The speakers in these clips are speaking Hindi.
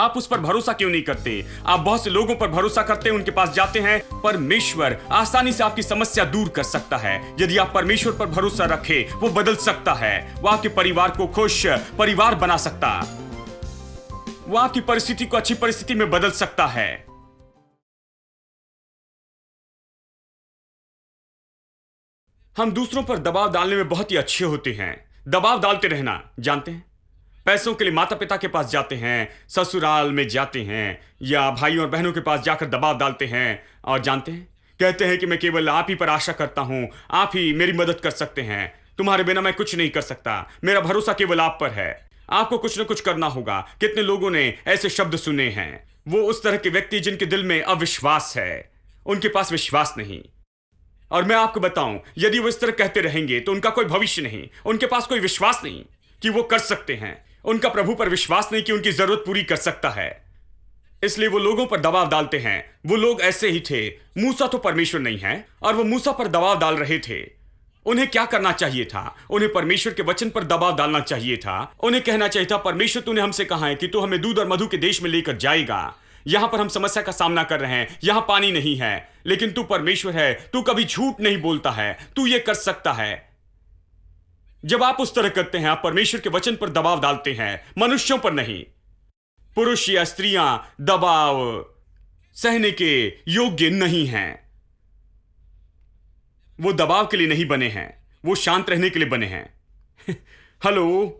आप उस पर भरोसा क्यों नहीं करते? आप बहुत से लोगों पर भरोसा करते हैं, उनके पास जाते हैं। परमेश्वर आसानी से आपकी समस्या दूर कर सकता है। यदि आप परमेश्वर पर भरोसा रखें, वो बदल सकता है। वो आपके परिवार को खुश परिवार बना सकता, वो आपकी परिस्थिति को अच्छी परिस्थिति में बदल सकता है। हम दूसरों पर दबाव डालने में बहुत ही अच्छे होते हैं। दबाव डालते रहना, जानते हैं? पैसों के लिए माता पिता के पास जाते हैं, ससुराल में जाते हैं, या भाइयों और बहनों के पास जाकर दबाव डालते हैं, और जानते हैं, कहते हैं कि मैं केवल आप ही पर आशा करता हूं, आप ही मेरी मदद कर सकते हैं, तुम्हारे बिना मैं कुछ नहीं कर सकता, मेरा भरोसा केवल आप पर है, आपको कुछ न कुछ करना होगा। कितने लोगों ने ऐसे शब्द सुने हैं? वो उस तरह के व्यक्ति जिनके दिल में अविश्वास है, उनके पास विश्वास नहीं। और मैं आपको बताऊं, यदि वो इस तरह कहते रहेंगे तो उनका कोई भविष्य नहीं, उनके पास कोई विश्वास नहीं कि वो कर सकते हैं, उनका प्रभु पर विश्वास नहीं कि उनकी जरूरत पूरी कर सकता है। इसलिए वो लोगों पर दबाव डालते हैं। वो लोग ऐसे ही थे। मूसा तो परमेश्वर नहीं है, और वो मूसा पर दबाव डाल रहे थे। उन्हें क्या करना चाहिए था? उन्हें परमेश्वर के वचन पर दबाव डालना चाहिए था। उन्हें कहना चाहिए था, परमेश्वर तूने हमसे कहा है कि तू हमें दूध और मधु के देश में लेकर जाएगा। यहां पर हम समस्या का सामना कर रहे हैं, यहां पानी नहीं है, लेकिन तू परमेश्वर है, तू कभी झूठ नहीं बोलता है, तू ये कर सकता है। जब आप उस तरह करते हैं, आप परमेश्वर के वचन पर दबाव डालते हैं, मनुष्यों पर नहीं। पुरुष या स्त्रियां दबाव सहने के योग्य नहीं हैं। वो दबाव के लिए नहीं बने हैं, वो शांत रहने के लिए बने हैं। हेलो,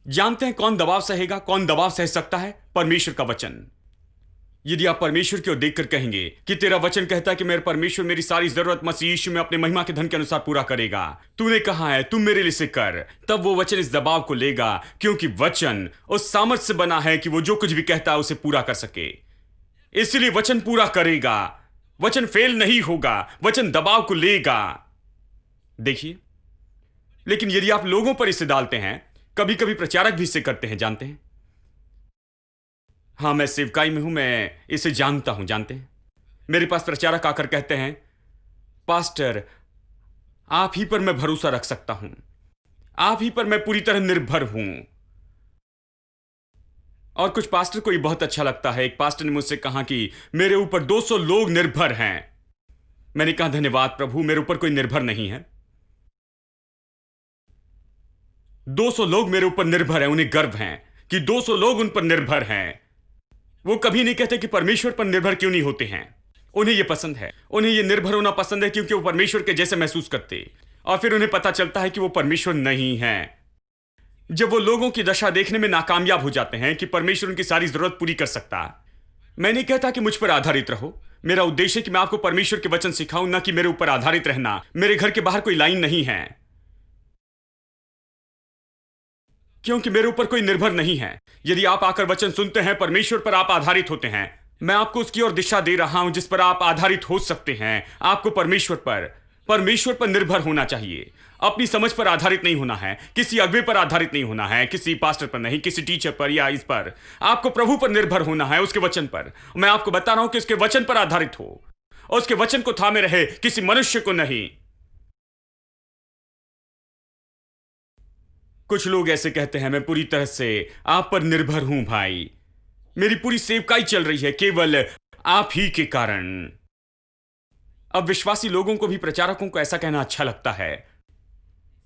जानते हैं कौन दबाव सहेगा, कौन दबाव सह सकता है? परमेश्वर का वचन। यदि आप परमेश्वर की ओर देखकर कहेंगे कि तेरा वचन कहता है कि मेरे परमेश्वर मेरी सारी जरूरत मसीह यीशु में अपने महिमा के धन के अनुसार पूरा करेगा, तूने कहा है तुम मेरे लिए से कर, तब वो वचन इस दबाव को लेगा, क्योंकि वचन उस सामर्थ्य से बना है कि वो जो कुछ भी कहता है उसे पूरा कर सके। इसलिए वचन पूरा करेगा, वचन फेल नहीं होगा, वचन दबाव को लेगा। देखिए, लेकिन यदि आप लोगों पर इसे डालते हैं, कभी कभी प्रचारक भी इसे करते हैं, जानते हैं? हाँ, मैं सेवकाई में हूं, मैं इसे जानता हूं, जानते हैं? मेरे पास प्रचारक आकर कहते हैं, पास्टर आप ही पर मैं भरोसा रख सकता हूं, आप ही पर मैं पूरी तरह निर्भर हूं। और कुछ पास्टर को ये बहुत अच्छा लगता है। एक पास्टर ने मुझसे कहा कि मेरे ऊपर 200 लोग निर्भर हैं। मैंने कहा, धन्यवाद प्रभु, मेरे ऊपर कोई निर्भर नहीं है। 200 लोग मेरे ऊपर निर्भर हैं, उन्हें गर्व है कि 200 लोग उन पर निर्भर हैं। वो कभी नहीं कहते कि परमेश्वर पर निर्भर क्यों नहीं होते हैं। उन्हें यह पसंद है, उन्हें यह निर्भर होना पसंद है, क्योंकि वो परमेश्वर के जैसे महसूस करते। और फिर उन्हें पता चलता है कि वो परमेश्वर नहीं है। जब वो लोगों की दशा देखने में नाकामयाब हो जाते हैं कि परमेश्वर उनकी सारी जरूरत पूरी कर सकता। मैं नहीं कहता कि मुझ पर आधारित रहो। मेरा उद्देश्य है कि मैं आपको परमेश्वर के वचन सिखाऊं, ना कि मेरे ऊपर आधारित रहना। मेरे घर के बाहर कोई लाइन नहीं है, क्योंकि मेरे ऊपर कोई निर्भर नहीं है। यदि आप आकर वचन सुनते हैं, परमेश्वर पर आप आधारित होते हैं, मैं आपको उसकी ओर दिशा दे रहा हूं जिस पर आप आधारित हो सकते हैं। आपको परमेश्वर पर निर्भर होना चाहिए। अपनी समझ पर आधारित नहीं होना है, किसी अगुवे पर आधारित नहीं होना है, किसी पास्टर पर नहीं, किसी टीचर पर या इस पर। आपको प्रभु पर निर्भर होना है, उसके वचन पर। मैं आपको बता रहा हूं कि उसके वचन पर आधारित हो, और उसके वचन को थामे रहे, किसी मनुष्य को नहीं। कुछ लोग ऐसे कहते हैं, मैं पूरी तरह से आप पर निर्भर हूं भाई, मेरी पूरी सेवकाई चल रही है केवल आप ही के कारण। अब विश्वासी लोगों को भी प्रचारकों को ऐसा कहना अच्छा लगता है।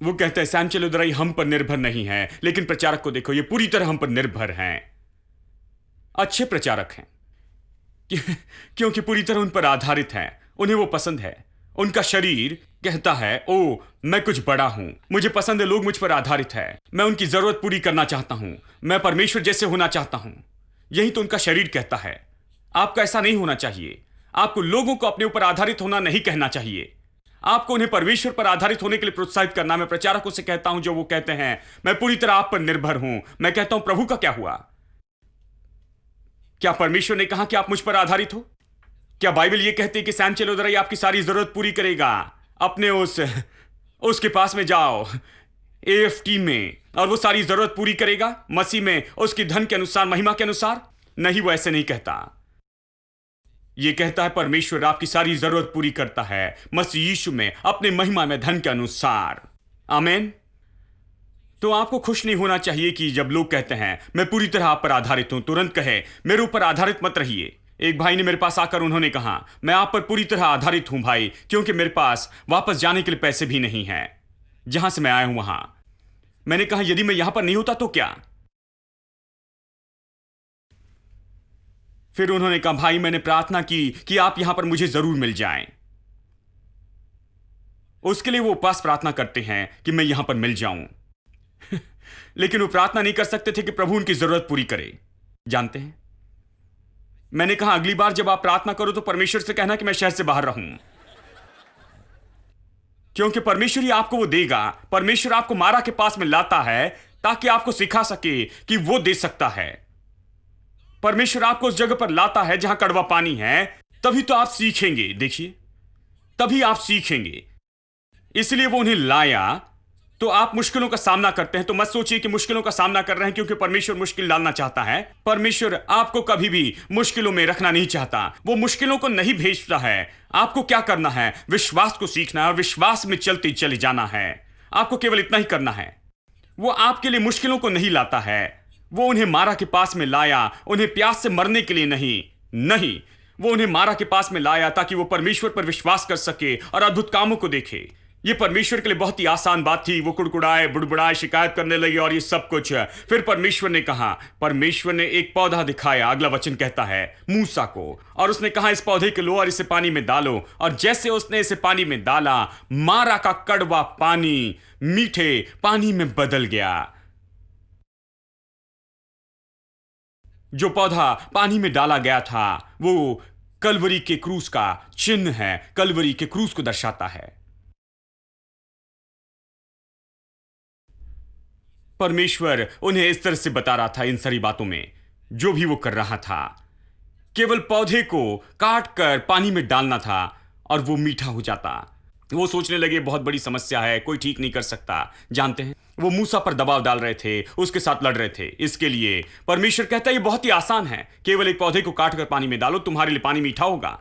वो कहते हैं, सैम चलोदराई हम पर निर्भर नहीं है, लेकिन प्रचारक को देखो, ये पूरी तरह हम पर निर्भर हैं। अच्छे प्रचारक हैं क्योंकि पूरी तरह उन पर आधारित हैं। उन्हें वो पसंद है। उनका शरीर कहता है, ओ मैं कुछ बड़ा हूं, मुझे पसंद है लोग मुझ पर आधारित है, मैं उनकी जरूरत पूरी करना चाहता हूं, मैं परमेश्वर जैसे होना चाहता हूं। यही तो उनका शरीर कहता है। आपको ऐसा नहीं होना चाहिए। आपको लोगों को अपने ऊपर आधारित होना नहीं कहना चाहिए। आपको उन्हें परमेश्वर पर आधारित होने के लिए प्रोत्साहित करना। मैं प्रचारकों से कहता हूं जो वो कहते हैं, मैं पूरी तरह आप पर निर्भर हूं, मैं कहता हूं प्रभु का क्या हुआ? क्या परमेश्वर ने कहा कि आप मुझ पर आधारित हो? क्या बाइबल ये कहती है कि सैम चलोदराई आपकी सारी जरूरत पूरी करेगा? अपने उसके पास में जाओ, AFT में, और वो सारी जरूरत पूरी करेगा मसीह में, उसकी धन के अनुसार, महिमा के अनुसार? नहीं, वो ऐसे नहीं कहता। ये कहता है परमेश्वर आपकी सारी जरूरत पूरी करता है मसीह यीशु में, अपने महिमा में, धन के अनुसार। आमीन। तो आपको खुश नहीं होना चाहिए कि जब लोग कहते हैं मैं पूरी तरह आप पर आधारित हूं, तुरंत कहे मेरे ऊपर आधारित मत रहिए। एक भाई ने मेरे पास आकर उन्होंने कहा मैं आप पर पूरी तरह आधारित हूं भाई, क्योंकि मेरे पास वापस जाने के लिए पैसे भी नहीं हैं जहां से मैं आया हूं वहां। मैंने कहा यदि मैं यहां पर नहीं होता तो क्या? फिर उन्होंने कहा भाई मैंने प्रार्थना की कि आप यहां पर मुझे जरूर मिल जाएं। उसके लिए वो उपवास प्रार्थना करते हैं कि मैं यहां पर मिल जाऊं। लेकिन वो प्रार्थना नहीं कर सकते थे कि प्रभु उनकी जरूरत पूरी करे। जानते हैं, मैंने कहा अगली बार जब आप प्रार्थना करो तो परमेश्वर से कहना कि मैं शहर से बाहर रहूं, क्योंकि परमेश्वर ही आपको वो देगा। परमेश्वर आपको मारा के पास में लाता है ताकि आपको सिखा सके कि वो दे सकता है। परमेश्वर आपको उस जगह पर लाता है जहां कड़वा पानी है, तभी तो आप सीखेंगे। देखिए, तभी आप सीखेंगे। इसलिए वो उन्हें लाया। तो आप मुश्किलों का सामना करते हैं तो मत सोचिए कि मुश्किलों का सामना कर रहे हैं क्योंकि परमेश्वर मुश्किल डालना चाहता है। परमेश्वर आपको कभी भी मुश्किलों में रखना नहीं चाहता। वो मुश्किलों को नहीं भेजता है। आपको क्या करना है? विश्वास को सीखना है और विश्वास में चलते चले जाना है। आपको केवल इतना ही करना है। वो आपके लिए मुश्किलों को नहीं लाता है। वो उन्हें मारा के पास में लाया, उन्हें प्यास से मरने के लिए नहीं, वो उन्हें मारा के पास में लाया ताकि वो परमेश्वर पर विश्वास कर सके और अद्भुत कामों को देखे। ये परमेश्वर के लिए बहुत ही आसान बात थी। वो कुड़कुड़ाए, बुड़बुड़ाए, शिकायत करने लगे और ये सब कुछ। फिर परमेश्वर ने कहा, परमेश्वर ने एक पौधा दिखाया। अगला वचन कहता है मूसा को, और उसने कहा इस पौधे के लो और इसे पानी में डालो। और जैसे उसने इसे पानी में डाला, मारा का कड़वा पानी मीठे पानी में बदल गया। जो पौधा पानी में डाला गया था वो कलवरी के क्रूस का चिन्ह है, कलवरी के क्रूस को दर्शाता है। परमेश्वर उन्हें इस तरह से बता रहा था इन सारी बातों में, जो भी वो कर रहा था केवल पौधे को काट कर पानी में डालना था और वो मीठा हो जाता। वो सोचने लगे बहुत बड़ी समस्या है, कोई ठीक नहीं कर सकता। जानते हैं, वो मूसा पर दबाव डाल रहे थे, उसके साथ लड़ रहे थे। इसके लिए परमेश्वर कहता है ये बहुत ही आसान है, केवल एक पौधे को काट कर पानी में डालो, तुम्हारे लिए पानी मीठा होगा।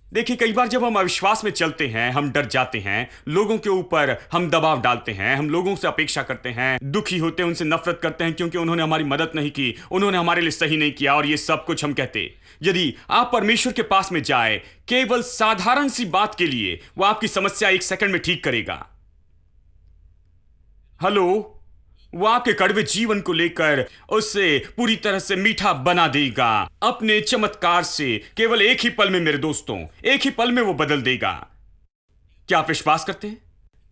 देखिए, कई बार जब हम अविश्वास में चलते हैं, हम डर जाते हैं, लोगों के ऊपर हम दबाव डालते हैं, हम लोगों से अपेक्षा करते हैं, दुखी होते हैं, उनसे नफरत करते हैं क्योंकि उन्होंने हमारी मदद नहीं की, उन्होंने हमारे लिए सही नहीं किया और ये सब कुछ हम कहते। यदि आप परमेश्वर के पास में जाए केवल साधारण सी बात के लिए, वो आपकी समस्या 1 सेकंड में ठीक करेगा। हेलो, वो आपके कड़वे जीवन को लेकर उसे पूरी तरह से मीठा बना देगा अपने चमत्कार से। केवल एक ही पल में मेरे दोस्तों, एक ही पल में वो बदल देगा। क्या आप विश्वास करते हैं?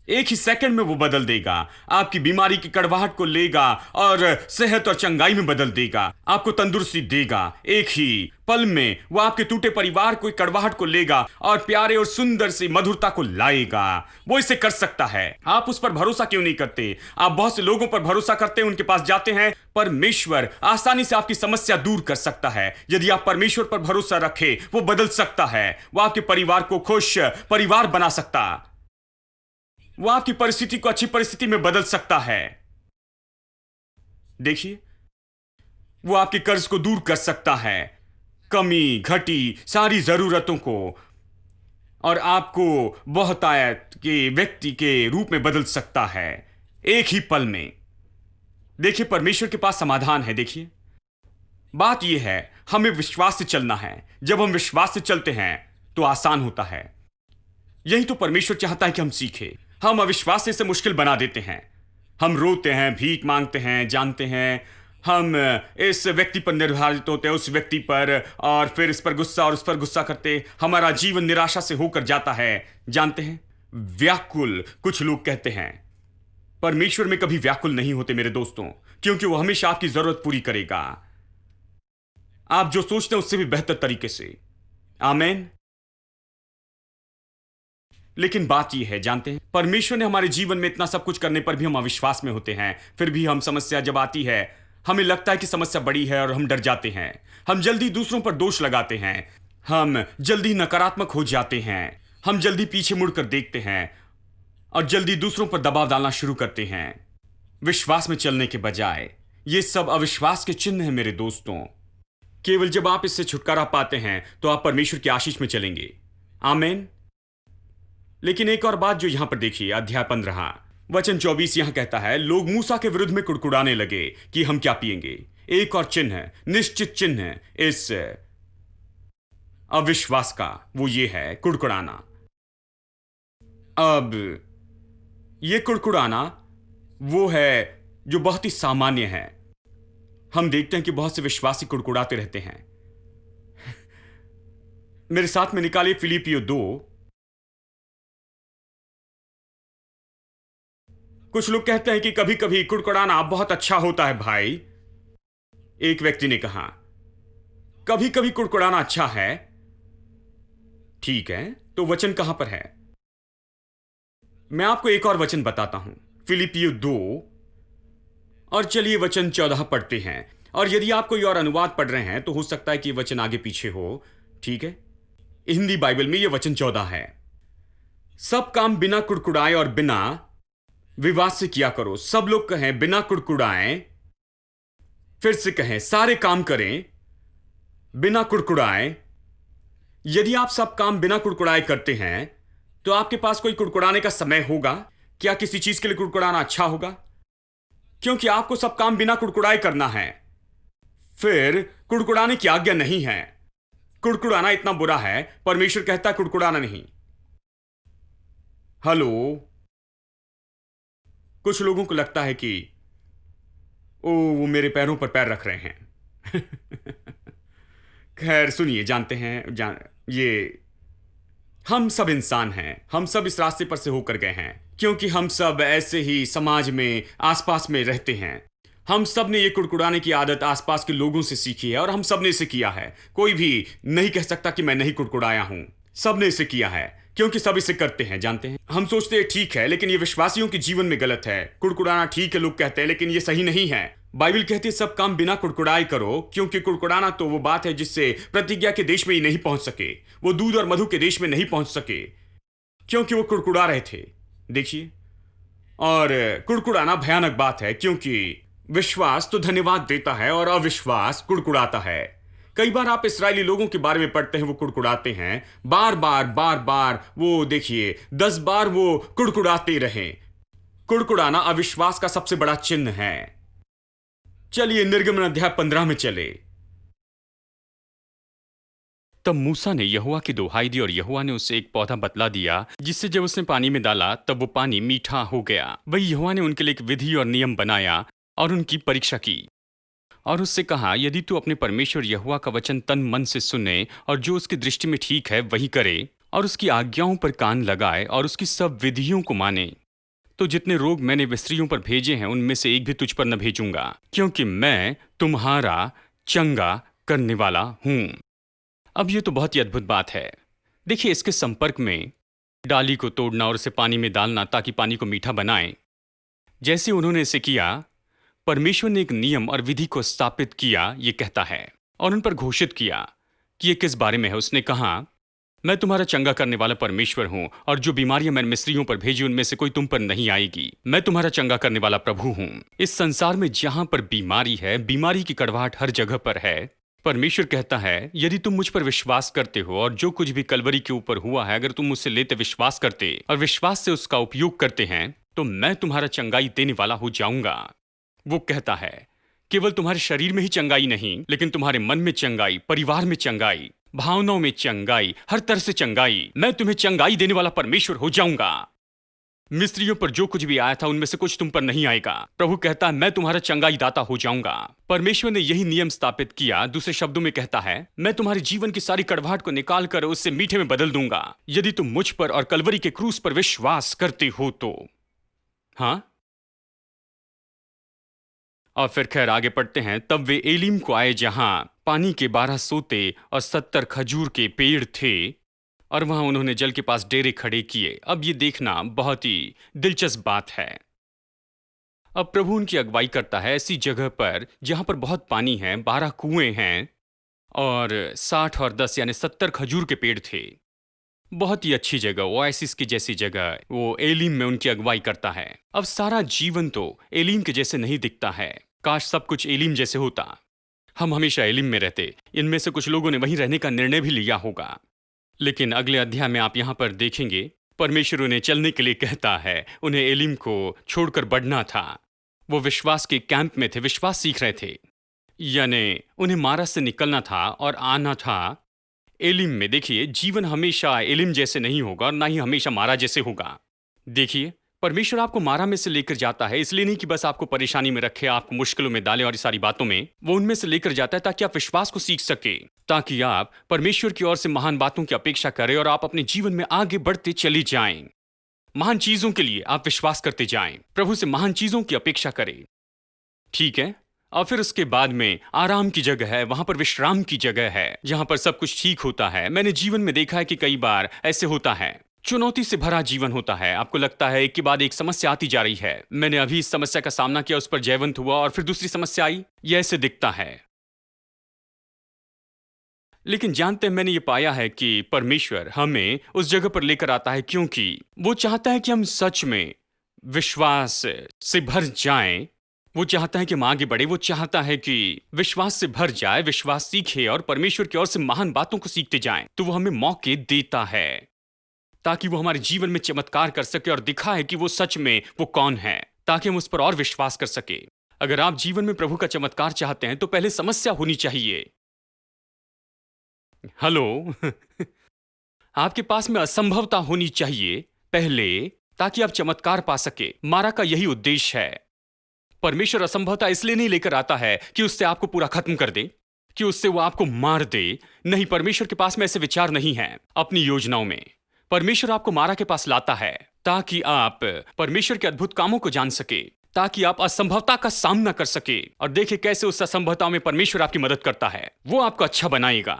एक ही सेकंड में वो बदल देगा। आपकी बीमारी की कड़वाहट को लेगा और सेहत और चंगाई में बदल देगा। आपको तंदुरुस्ती देगा। एक ही पल में वो आपके टूटे परिवार को कड़वाहट को लेगा और प्यारे और सुंदर सी मधुरता को लाएगा। वो इसे कर सकता है। आप उस पर भरोसा क्यों नहीं करते? आप बहुत से लोगों पर भरोसा करते हैं, उनके पास जाते हैं। परमेश्वर आसानी से आपकी समस्या दूर कर सकता है। यदि आप परमेश्वर पर भरोसा रखें, वो बदल सकता है। वो आपके परिवार को खुश परिवार बना सकता, वो आपकी परिस्थिति को अच्छी परिस्थिति में बदल सकता है। देखिए, वो आपके कर्ज को दूर कर सकता है, कमी घटी सारी जरूरतों को, और आपको बहुतायत के व्यक्ति के रूप में बदल सकता है एक ही पल में। देखिए, परमेश्वर के पास समाधान है। देखिए, बात यह है हमें विश्वास से चलना है। जब हम विश्वास से चलते हैं तो आसान होता है। यही तो परमेश्वर चाहता है कि हम सीखें। हम अविश्वास से इसे मुश्किल बना देते हैं। हम रोते हैं, भीख मांगते हैं। जानते हैं, हम इस व्यक्ति पर निर्धारित होते हैं, उस व्यक्ति पर, और फिर इस पर गुस्सा और उस पर गुस्सा करते हमारा जीवन निराशा से होकर जाता है। जानते हैं, व्याकुल कुछ लोग कहते हैं। परमेश्वर में कभी व्याकुल नहीं होते मेरे दोस्तों, क्योंकि वो हमेशा आपकी जरूरत पूरी करेगा, आप जो सोचते हैं उससे भी बेहतर तरीके से। आमीन। लेकिन बात यह है, जानते हैं, परमेश्वर ने हमारे जीवन में इतना सब कुछ करने पर भी हम अविश्वास में होते हैं। फिर भी हम समस्या जब आती है, हमें लगता है कि समस्या बड़ी है और हम डर जाते हैं। हम जल्दी दूसरों पर दोष लगाते हैं, हम जल्दी नकारात्मक हो जाते हैं, हम जल्दी पीछे मुड़कर देखते हैं और जल्दी दूसरों पर दबाव डालना शुरू करते हैं विश्वास में चलने के बजाय। ये सब अविश्वास के चिन्ह हैं मेरे दोस्तों। केवल जब आप इससे छुटकारा पाते हैं तो आप परमेश्वर की आशीष में चलेंगे। आमीन। लेकिन एक और बात जो यहां पर देखिए, अध्याय 15, वचन 24 यहां कहता है, लोग मूसा के विरुद्ध में कुड़कुड़ाने लगे कि हम क्या पिएंगे। एक और चिन्ह है, निश्चित चिन्ह है इस अविश्वास का, वो ये है कुड़कुड़ाना। अब ये कुड़कुड़ाना वो है जो बहुत ही सामान्य है। हम देखते हैं कि बहुत से विश्वासी कुड़कुड़ाते रहते हैं। मेरे साथ में निकालिए फिलिपियों 2। कुछ लोग कहते हैं कि कभी कभी कुड़कुड़ाना बहुत अच्छा होता है भाई। एक व्यक्ति ने कहा, कभी कभी कुड़कुड़ाना अच्छा है। ठीक है, तो वचन कहां पर है? मैं आपको एक और वचन बताता हूं, फिलिपियों 2 और चलिए वचन 14 पढ़ते हैं। और यदि आप कोई और अनुवाद पढ़ रहे हैं तो हो सकता है कि वचन आगे पीछे हो। ठीक है, हिंदी बाइबल में यह वचन 14 है। सब काम बिना कुड़कुड़ाए और बिना विवाद से किया करो। सब लोग कहें बिना कुड़कुड़ाए। फिर से कहें, सारे काम करें बिना कुड़कुड़ाए। यदि आप सब काम बिना कुड़कुड़ाए करते हैं तो आपके पास कोई कुड़कुड़ाने का समय होगा? क्या किसी चीज के लिए कुड़कुड़ाना अच्छा होगा? क्योंकि आपको सब काम बिना कुड़कुड़ाए करना है। फिर कुड़कुड़ाने की आज्ञा नहीं है। कुड़कुड़ाना इतना बुरा है, परमेश्वर कहता है कुड़कुड़ाना नहीं। हेलो, कुछ लोगों को लगता है कि वो मेरे पैरों पर पैर रख रहे हैं। खैर सुनिए, जानते हैं ये हम सब इंसान हैं। हम सब इस रास्ते पर से होकर गए हैं, क्योंकि हम सब ऐसे ही समाज में आसपास में रहते हैं। हम सब ने ये कुड़कुड़ाने की आदत आसपास के लोगों से सीखी है और हम सब ने इसे किया है। कोई भी नहीं कह सकता कि मैं नहीं कुड़कुड़ाया हूं। सब ने इसे किया है, क्योंकि सब इसे करते हैं। जानते हैं, हम सोचते हैं ठीक है, लेकिन ये विश्वासियों के जीवन में गलत है। कुड़कुड़ाना ठीक है लोग कहते हैं, लेकिन ये सही नहीं है। बाइबल कहती है सब काम बिना कुड़कुड़ाए करो, क्योंकि कुड़कुड़ाना तो वो बात है जिससे प्रतिज्ञा के देश में ही नहीं पहुंच सके। वो दूध और मधु के देश में नहीं पहुंच सके क्योंकि वो कुड़कुड़ा रहे थे। देखिए, और कुड़कुड़ाना भयानक बात है, क्योंकि विश्वास तो धन्यवाद देता है और अविश्वास कुड़कुड़ाता है। कई बार आप इस्राएली लोगों के बारे में पढ़ते हैं, वो कुड़कुड़ाते हैं बार बार बार बार। वो देखिए 10 बार वो कुड़कुड़ाते रहे। कुड़कुड़ाना अविश्वास का सबसे बड़ा चिन्ह है। चलिए निर्गमन अध्याय 15 में चले। तब मूसा ने यहोवा की दुहाई दी और यहोवा ने उसे एक पौधा बतला दिया, जिससे जब उसने पानी में डाला तब वो पानी मीठा हो गया। वही यहोवा ने उनके लिए एक विधि और नियम बनाया और उनकी परीक्षा की और उससे कहा, यदि तू अपने परमेश्वर यहोवा का वचन तन मन से सुने और जो उसकी दृष्टि में ठीक है वही करे और उसकी आज्ञाओं पर कान लगाए और उसकी सब विधियों को माने, तो जितने रोग मैंने मिस्रियों पर भेजे हैं उनमें से एक भी तुझ पर न भेजूंगा, क्योंकि मैं तुम्हारा चंगा करने वाला हूं। अब ये तो बहुत ही अद्भुत बात है। देखिए, इसके संपर्क में डाली को तोड़ना और उसे पानी में डालना ताकि पानी को मीठा बनाए। जैसे उन्होंने इसे किया, परमेश्वर ने एक नियम और विधि को स्थापित किया, ये कहता है, और उन पर घोषित किया कि ये किस बारे में है। उसने कहा, मैं तुम्हारा चंगा करने वाला परमेश्वर हूं और जो बीमारियां मैंने मिस्रियों पर भेजी उनमें से कोई तुम पर नहीं आएगी। मैं तुम्हारा चंगा करने वाला प्रभु हूं। इस संसार में जहां पर बीमारी है, बीमारी की कड़वाहट हर जगह पर है। परमेश्वर कहता है, यदि तुम मुझ पर विश्वास करते हो और जो कुछ भी कलवरी के ऊपर हुआ है, अगर तुम मुझसे लेते विश्वास करते और विश्वास से उसका उपयोग करते हैं, तो मैं तुम्हारा चंगाई देने वाला हो जाऊंगा। वो कहता है, केवल तुम्हारे शरीर में ही चंगाई नहीं, लेकिन तुम्हारे मन में चंगाई, परिवार में चंगाई, भावनाओं में चंगाई, हर तरह से चंगाई। मैं तुम्हें चंगाई देने वाला परमेश्वर हो जाऊंगा। मिस्रियों पर जो कुछ भी आया था उनमें से कुछ तुम पर नहीं आएगा। प्रभु कहता है, मैं तुम्हारा चंगाई दाता हो जाऊंगा। परमेश्वर ने यही नियम स्थापित किया। दूसरे शब्दों में कहता है, मैं तुम्हारे जीवन की सारी कड़वाहट को निकाल कर उससे मीठे में बदल दूंगा, यदि तुम मुझ पर और कलवरी के क्रूस पर विश्वास करते हो तो। हाँ, और फिर खैर आगे पढ़ते हैं। तब वे एलीम को आए, जहां पानी के 12 सोते और 70 खजूर के पेड़ थे, और वहां उन्होंने जल के पास डेरे खड़े किए। अब ये देखना बहुत ही दिलचस्प बात है। अब प्रभु उनकी अगुवाई करता है ऐसी जगह पर जहां पर बहुत पानी है, 12 कुएं हैं और 60 और 10 यानी 70 खजूर के पेड़ थे। बहुत ही अच्छी जगह, ओएसिस की जैसी जगह। वो एलीम में उनकी अगुवाई करता है। अब सारा जीवन तो एलीम के जैसे नहीं दिखता है। काश सब कुछ एलीम जैसे होता। हम हमेशा एलीम में रहते। इनमें से कुछ लोगों ने वहीं रहने का निर्णय भी लिया होगा। लेकिन अगले अध्याय में आप यहां पर देखेंगे, परमेश्वर उन्हें चलने के लिए कहता है। उन्हें एलिम को छोड़कर बढ़ना था। वो विश्वास के कैंप में थे, विश्वास सीख रहे थे, यानी उन्हें मारा से निकलना था और आना था एलिम में। देखिए, जीवन हमेशा एलिम जैसे नहीं होगा और ना ही हमेशा मारा जैसे होगा। देखिए, परमेश्वर आपको मारा में से लेकर जाता है, इसलिए नहीं कि बस आपको परेशानी में रखे, आपको मुश्किलों में डाले और ये सारी बातों में। वो उनमें से लेकर जाता है ताकि आप विश्वास को सीख सके, ताकि आप परमेश्वर की ओर से महान बातों की अपेक्षा करें और आप अपने जीवन में आगे बढ़ते चले जाएं। महान चीजों के लिए आप विश्वास करते जाएं, प्रभु से महान चीजों की अपेक्षा करें। ठीक है? और फिर उसके बाद में आराम की जगह है, वहां पर विश्राम की जगह है, जहां पर सब कुछ ठीक होता है। मैंने जीवन में देखा है कि कई बार ऐसे होता है, चुनौती से भरा जीवन होता है। आपको लगता है एक के बाद एक समस्या आती जा रही है। मैंने अभी इस समस्या का सामना किया, उस पर जयवंत हुआ, और फिर दूसरी समस्या आई। यह ऐसे दिखता है। लेकिन जानते हैं, मैंने ये पाया है कि परमेश्वर हमें उस जगह पर लेकर आता है क्योंकि वो चाहता है कि हम सच में विश्वास से भर जाएं। वो चाहता है कि हम आगे बढ़े। वो चाहता है कि विश्वास से भर जाए, विश्वास सीखे और परमेश्वर की ओर से महान बातों को सीखते जाएं। तो वो हमें मौके देता है ताकि वो हमारे जीवन में चमत्कार कर सके और दिखाए कि वो सच में वो कौन है, ताकि हम उस पर और विश्वास कर सके। अगर आप जीवन में प्रभु का चमत्कार चाहते हैं तो पहले समस्या होनी चाहिए। हेलो आपके पास में असंभवता होनी चाहिए पहले, ताकि आप चमत्कार पा सके। मारा का यही उद्देश्य है। परमेश्वर असंभवता इसलिए नहीं लेकर आता है कि उससे आपको पूरा खत्म कर दे, कि उससे वो आपको मार दे। नहीं, परमेश्वर के पास में ऐसे विचार नहीं है अपनी योजनाओं में। परमेश्वर आपको मारा के पास लाता है ताकि आप परमेश्वर के अद्भुत कामों को जान सके, ताकि आप असंभवता का सामना कर सके और देखे कैसे उस असंभवता में परमेश्वर आपकी मदद करता है। वो आपको अच्छा बनाएगा।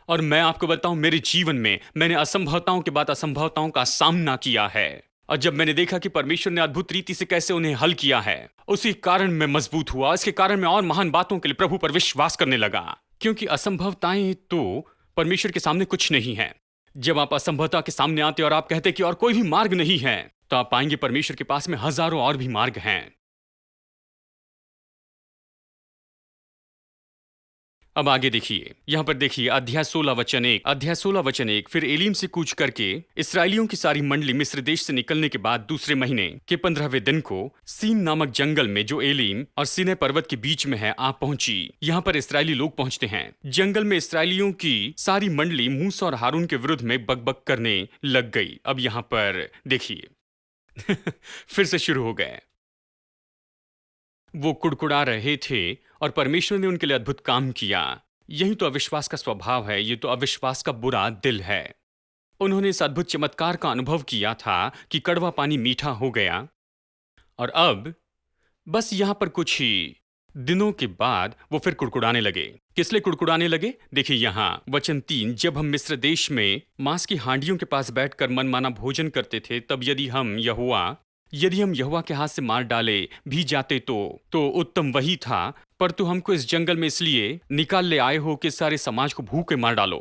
और मैं आपको बताऊं, मेरे जीवन में मैंने असंभवताओं के बाद असंभवताओं का सामना किया है, और जब मैंने देखा कि परमेश्वर ने अद्भुत रीति से कैसे उन्हें हल किया है, उसी कारण मैं मजबूत हुआ। इसके कारण मैं और महान बातों के लिए प्रभु पर विश्वास करने लगा, क्योंकि असंभवताएं तो परमेश्वर के सामने कुछ नहीं है। जब आप असंभवता के सामने आते और आप कहते कि और कोई भी मार्ग नहीं है, तो आप पाएंगे परमेश्वर के पास में हजारों और भी मार्ग हैं। अब आगे देखिए, यहां पर देखिए अध्याय 16 वचन 1। फिर एलीम से कूच करके इस्राएलियों की सारी मंडली मिस्र देश से निकलने के बाद दूसरे महीने के 15वें दिन को सीन नामक जंगल में, जो एलीम और सीनै पर्वत के बीच में है, आ पहुंची। यहाँ पर इस्राएली लोग पहुंचते हैं। जंगल में इस्राएलियों की सारी मंडली मूसा और हारून के विरुद्ध में बकबक करने लग गई। अब यहाँ पर देखिए फिर से शुरू हो गए। वो कुड़कुड़ा रहे थे और परमेश्वर ने उनके लिए अद्भुत काम किया। यही तो अविश्वास का स्वभाव है, ये तो अविश्वास का बुरा दिल है। उन्होंने इस अद्भुत चमत्कार का अनुभव किया था कि कड़वा पानी मीठा हो गया, और अब बस यहां पर कुछ ही दिनों के बाद वो फिर कुड़कुड़ाने लगे। किस लिए कुड़कुड़ाने लगे? देखिए यहां वचन 3। जब हम मिस्र देश में मांस की हांडियों के पास बैठकर मनमाना भोजन करते थे, तब यदि हम यहोवा के हाथ से मार डाले भी जाते तो उत्तम वही था। पर तू हमको इस जंगल में इसलिए निकाल ले आए हो कि सारे समाज को भूखे मार डालो।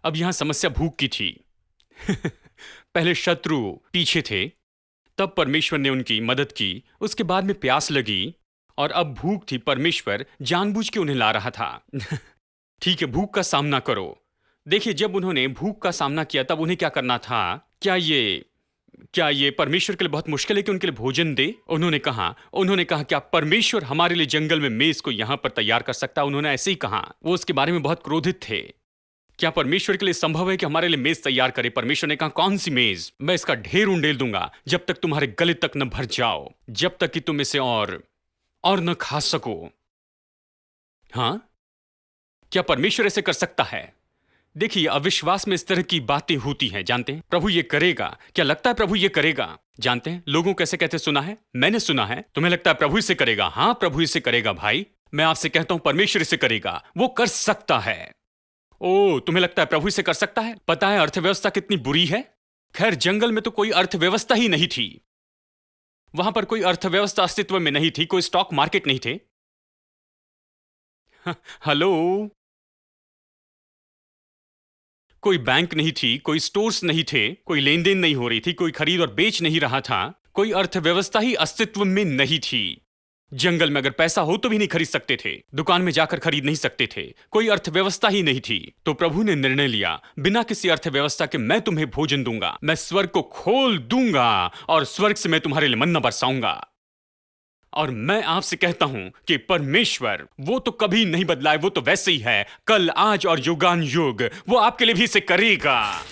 अब यहां समस्या भूख की थी पहले शत्रु पीछे थे, तब परमेश्वर ने उनकी मदद की। उसके बाद में प्यास लगी और अब भूख थी। परमेश्वर जानबूझ के उन्हें ला रहा था ठीक है, भूख का सामना करो। देखिए, जब उन्होंने भूख का सामना किया तब उन्हें क्या करना था? क्या ये परमेश्वर के लिए बहुत मुश्किल है कि उनके लिए भोजन दे? उन्होंने कहा क्या परमेश्वर हमारे लिए जंगल में मेज को यहां पर तैयार कर सकता? उन्होंने ऐसे ही कहा। वो उसके बारे में बहुत क्रोधित थे। क्या परमेश्वर के लिए संभव है कि हमारे लिए मेज तैयार करे? परमेश्वर ने कहा, कौन सी मेज? मैं इसका ढेर उंडेल दूंगा जब तक तुम्हारे गले तक न भर जाओ, जब तक कि तुम इसे और न खा सको। हां, क्या परमेश्वर ऐसे कर सकता है? देखिए, अविश्वास में इस तरह की बातें होती हैं। जानते हैं प्रभु ये करेगा? क्या लगता है प्रभु ये करेगा? जानते हैं लोगों कैसे कहते, सुना है, मैंने सुना है। तुम्हें लगता है प्रभु इसे करेगा? हां, प्रभु इसे करेगा। भाई, मैं आपसे कहता हूं परमेश्वर इसे करेगा। वो कर सकता है। ओ, तुम्हें लगता है प्रभु इसे कर सकता है? पता है अर्थव्यवस्था कितनी बुरी है? खैर, जंगल में तो कोई अर्थव्यवस्था ही नहीं थी। वहां पर कोई अर्थव्यवस्था अस्तित्व में नहीं थी, कोई स्टॉक मार्केट नहीं थे। हेलो, कोई बैंक नहीं थी, कोई स्टोर्स नहीं थे, कोई लेन देन नहीं हो रही थी, कोई खरीद और बेच नहीं रहा था, कोई अर्थव्यवस्था ही अस्तित्व में नहीं थी। जंगल में अगर पैसा हो तो भी नहीं खरीद सकते थे, दुकान में जाकर खरीद नहीं सकते थे, कोई अर्थव्यवस्था ही नहीं थी। तो प्रभु ने निर्णय लिया, बिना किसी अर्थव्यवस्था के मैं तुम्हें भोजन दूंगा, मैं स्वर्ग को खोल दूंगा और स्वर्ग से मैं तुम्हारे लिए मन्ना बरसाऊंगा। और मैं आपसे कहता हूं कि परमेश्वर वो तो कभी नहीं बदला है, वो तो वैसे ही है, कल, आज और युगान युग। वो आपके लिए भी इसे करेगा।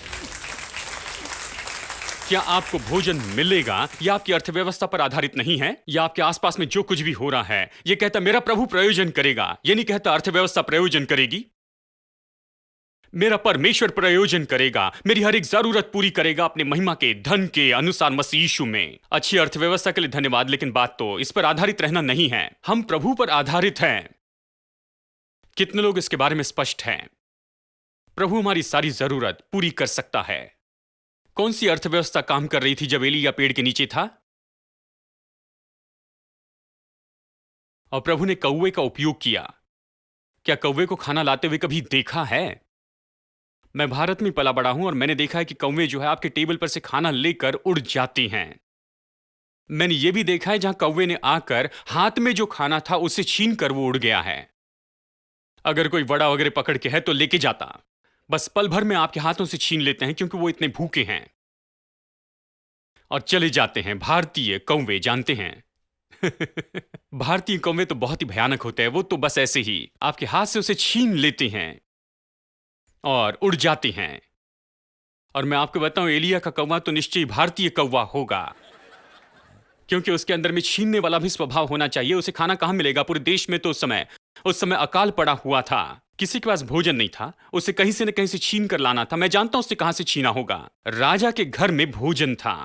क्या आपको भोजन मिलेगा? यह आपकी अर्थव्यवस्था पर आधारित नहीं है, या आपके आसपास में जो कुछ भी हो रहा है। यह कहता मेरा प्रभु प्रयोजन करेगा, यह नहीं कहता अर्थव्यवस्था प्रयोजन करेगी। मेरा परमेश्वर प्रयोजन करेगा, मेरी हर एक जरूरत पूरी करेगा अपने महिमा के धन के अनुसार मसीह यीशु में। अच्छी अर्थव्यवस्था के लिए धन्यवाद, लेकिन बात तो इस पर आधारित रहना नहीं है, हम प्रभु पर आधारित हैं। कितने लोग इसके बारे में स्पष्ट हैं? प्रभु हमारी सारी जरूरत पूरी कर सकता है। कौन सी अर्थव्यवस्था काम कर रही थी जब एलिया पेड़ के नीचे था? और प्रभु ने कौवे का उपयोग किया। क्या कौवे को खाना लाते हुए कभी देखा है? मैं भारत में पला बड़ा हूं और मैंने देखा है कि कौवे जो है आपके टेबल पर से खाना लेकर उड़ जाती हैं। मैंने यह भी देखा है जहां कौवे ने आकर हाथ में जो खाना था उसे छीन कर वो उड़ गया है। अगर कोई वड़ा वगैरह पकड़ के है तो लेके जाता, बस पल भर में आपके हाथों से छीन लेते हैं क्योंकि वो इतने भूखे हैं और चले जाते हैं। भारतीय कौवे जानते हैं भारतीय कौवे तो बहुत ही भयानक होते हैं। वो तो बस ऐसे ही आपके हाथ से उसे छीन लेते हैं और उड़ जाते हैं। और मैं आपको बताऊं, एलिया का कौवा तो निश्चय भारतीय कौवा होगा, क्योंकि उसके अंदर में छीनने वाला भी स्वभाव होना चाहिए। उसे खाना कहां मिलेगा? पूरे देश में तो उस समय अकाल पड़ा हुआ था, किसी के पास भोजन नहीं था, उसे कहीं से न कहीं से छीन कर लाना था। मैं जानता हूं उससे कहां से छीना होगा। राजा के घर में भोजन था,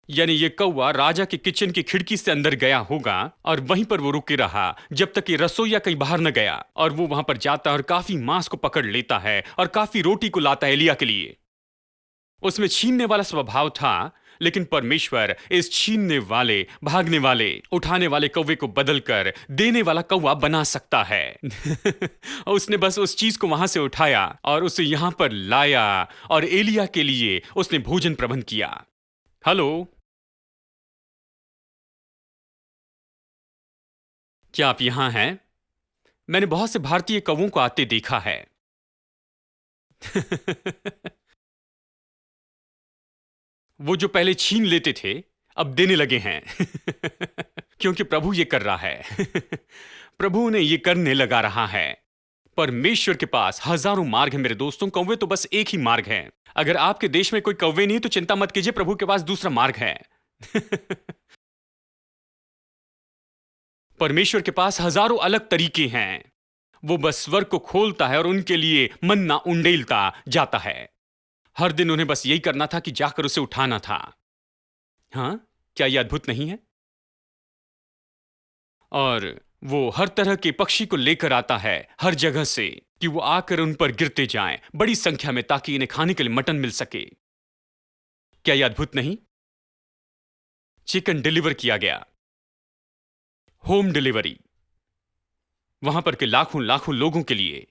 यानी ये कौवा राजा के किचन की खिड़की से अंदर गया होगा और वहीं पर वो रुके रहा जब तक कि रसोईया कहीं बाहर न गया। और वो वहां पर जाता है और काफी मांस को पकड़ लेता है और काफी रोटी को लाता है एलिया के लिए। उसमें छीनने वाला स्वभाव था, लेकिन परमेश्वर इस छीनने वाले, भागने वाले, उठाने वाले कौवे को बदलकर देने वाला कौवा बना सकता है उसने बस उस चीज को वहां से उठाया और उसे यहां पर लाया और एलिया के लिए उसने भोजन प्रबंध किया। हेलो, क्या आप यहां हैं? मैंने बहुत से भारतीय कौवों को आते देखा है वो जो पहले छीन लेते थे अब देने लगे हैं क्योंकि प्रभु ये कर रहा है प्रभु ने ये करने लगा रहा है। परमेश्वर के पास हजारों मार्ग हैं मेरे दोस्तों, कौवे तो बस एक ही मार्ग है। अगर आपके देश में कोई कौवे नहीं तो चिंता मत कीजिए, प्रभु के पास दूसरा मार्ग है परमेश्वर के पास हजारों अलग तरीके हैं। वो बस स्वर्ग को खोलता है और उनके लिए मन्ना उंडेलता जाता है। हर दिन उन्हें बस यही करना था कि जाकर उसे उठाना था। हां, क्या यह अद्भुत नहीं है? और वो हर तरह के पक्षी को लेकर आता है हर जगह से कि वो आकर उन पर गिरते जाएं बड़ी संख्या में, ताकि इन्हें खाने के लिए मटन मिल सके। क्या यह अद्भुत नहीं? चिकन डिलीवर किया गया, होम डिलीवरी, वहां पर के लाखों लाखों लोगों के लिए।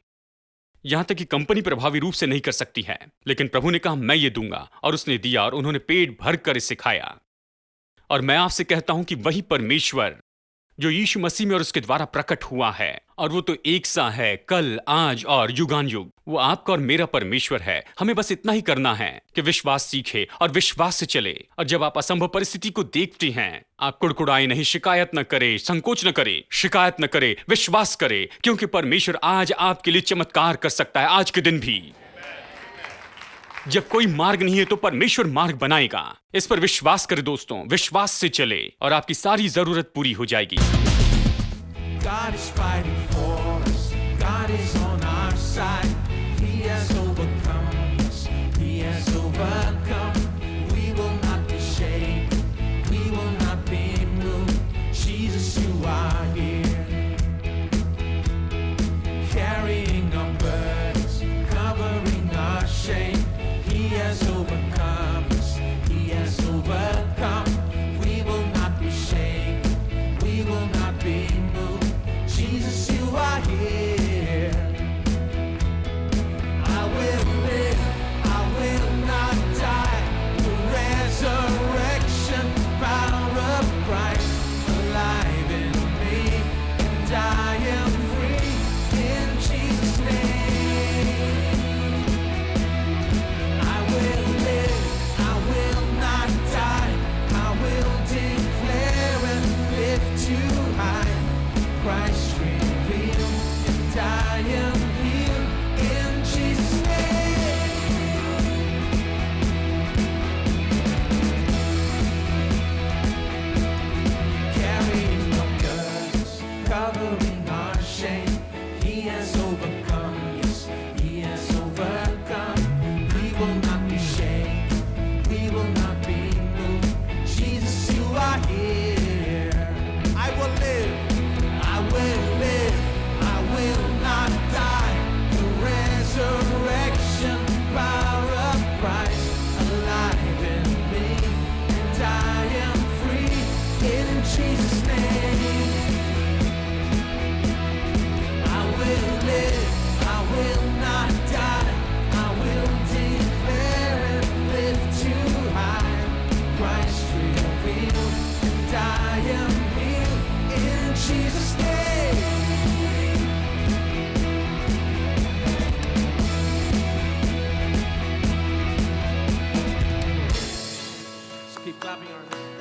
यहां तक कि कंपनी प्रभावी रूप से नहीं कर सकती है, लेकिन प्रभु ने कहा मैं ये दूंगा, और उसने दिया और उन्होंने पेट भर कर इसे खाया। और मैं आपसे कहता हूं कि वही परमेश्वर जो यीशु मसीह में और उसके द्वारा प्रकट हुआ है, और वो तो एक सा है कल, आज और युगान युग, वो आपका और मेरा परमेश्वर है। हमें बस इतना ही करना है कि विश्वास सीखे और विश्वास से चले। और जब आप असंभव परिस्थिति को देखते हैं, आप कुड़कुड़ाए नहीं, शिकायत न करे, संकोच न करे, शिकायत न करे, विश्वास करे, क्योंकि परमेश्वर आज आपके लिए चमत्कार कर सकता है। आज के दिन भी जब कोई मार्ग नहीं है तो परमेश्वर मार्ग बनाएगा। इस पर विश्वास करें दोस्तों, विश्वास से चले और आपकी सारी जरूरत पूरी हो जाएगी। God is fighting for us. God is on our side. He has overcome us. He has overcome. We will not be shaken. We will not be moved. Jesus, you are here. Carrying our burdens, covering our shame. He has overcome us. He has overcome. We will not be shaken. We will not be moved. Jesus, you are here. I will live, I will not die. Jesus' name. I will live, I will not die. I will declare and live too high. Christ revealed, and I am healed in Jesus' name. Just keep clapping our hands.